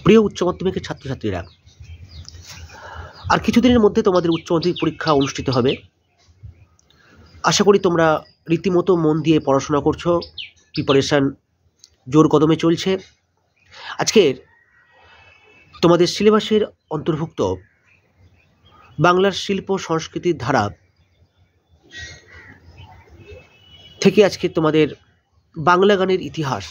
প্রিয় উচ্চ মাধ্যমিকের ছাত্রছাত্রীরা, আর কিছুদিনের মধ্যে তোমাদের উচ্চ মাধ্যমিক পরীক্ষা অনুষ্ঠিত হবে। আশা করি তোমরা রীতিমতো মন দিয়ে পড়াশোনা করছো, প্রিপারেশান জোর কদমে চলছে। আজকের তোমাদের সিলেবাসের অন্তর্ভুক্ত বাংলার শিল্প সংস্কৃতির ধারা থেকে আজকে তোমাদের বাংলা গানের ইতিহাস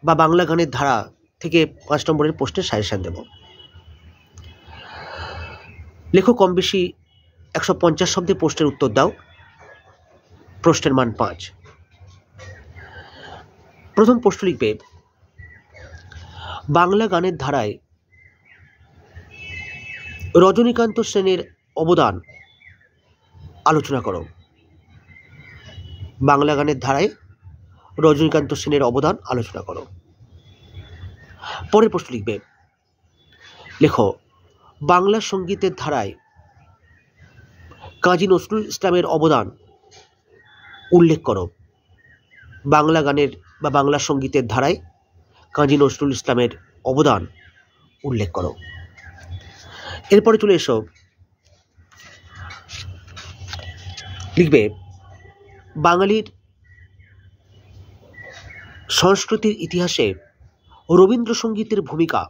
বা বাংলা গানের ধারা থেকে 5 নম্বরের প্রশ্নের সাজেশন দেব। লেখো কম বেশি 150 শব্দে প্রশ্নের উত্তর দাও। প্রশ্নের মান 5। প্রথম প্রশ্ন লিখবে, বাংলা গানের ধারায় রজনীকান্ত সেনের অবদান আলোচনা করো। বাংলা গানের ধারায় রজনীকান্ত সেনের অবদান আলোচনা করো। পরের প্রশ্ন লিখবে, লেখো বাংলা সঙ্গীতের ধারায় কাজী নজরুল ইসলামের অবদান উল্লেখ করো। বাংলা গানের বা বাংলা সঙ্গীতের ধারায় কাজী নজরুল ইসলামের অবদান উল্লেখ করো। এরপরে চলে এসো, লিখবে বাঙালির সংস্কৃতির ইতিহাসে রবীন্দ্রসঙ্গীতের ভূমিকা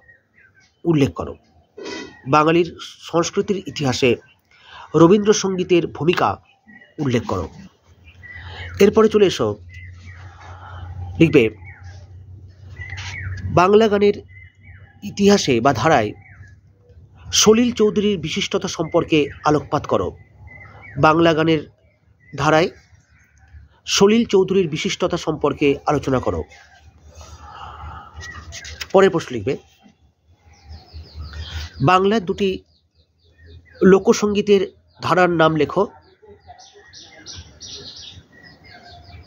উল্লেখ করো। বাঙালির সংস্কৃতির ইতিহাসে রবীন্দ্রসঙ্গীতের ভূমিকা উল্লেখ করো। এরপরে চলে এসো, লিখবে বাংলা গানের ইতিহাসে বা ধারায় সলিল চৌধুরীর বিশিষ্টতা সম্পর্কে আলোকপাত করো। বাংলা গানের ধারায় সলিল চৌধুরীর বিশিষ্টতা সম্পর্কে আলোচনা করো। পরের প্রশ্ন লিখবে, বাংলার দুটি লোকসঙ্গীতের ধারার নাম লেখো।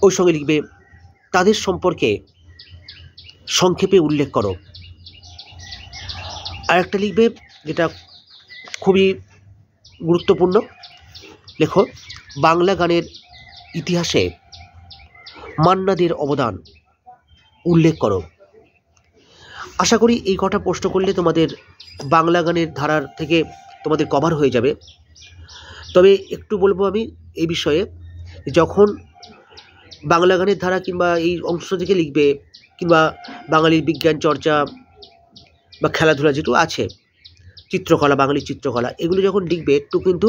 ওই সঙ্গে লিখবে তাদের সম্পর্কে সংক্ষেপে উল্লেখ করো। আর একটা লিখবে যেটা খুবই গুরুত্বপূর্ণ, লেখো বাংলা গানের ইতিহাসে মান্না দের অবদান উল্লেখ করো। আশা করি এই কটা প্রশ্ন করলে তোমাদের বাংলা গানের ধারার থেকে তোমাদের কভার হয়ে যাবে। তবে একটু বলবো আমি এই বিষয়ে, যখন বাংলা গানের ধারা কিংবা এই অংশ থেকে লিখবে, কিংবা বাঙালির বিজ্ঞান চর্চা বা খেলাধুলা যেটু আছে, চিত্রকলা, বাঙালির চিত্রকলা, এগুলো যখন লিখবে একটু কিন্তু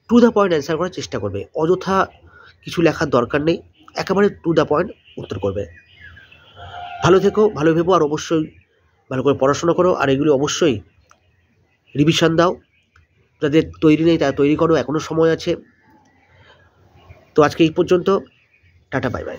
টু দ্য পয়েন্ট অ্যান্সার করার চেষ্টা করবে। অযথা কিছু লেখার দরকার নেই, একেবারে টু দ্য পয়েন্ট উত্তর করবে। ভালো থেকো, ভালো ভেবো, আর অবশ্যই ভালো করে পড়াশোনা করো। আর এগুলি অবশ্যই রিভিশন দাও। যাদের তৈরি নেই তারা তৈরি করো, এখনও সময় আছে। তো আজকে এই পর্যন্ত, টাটা, বাই বাই।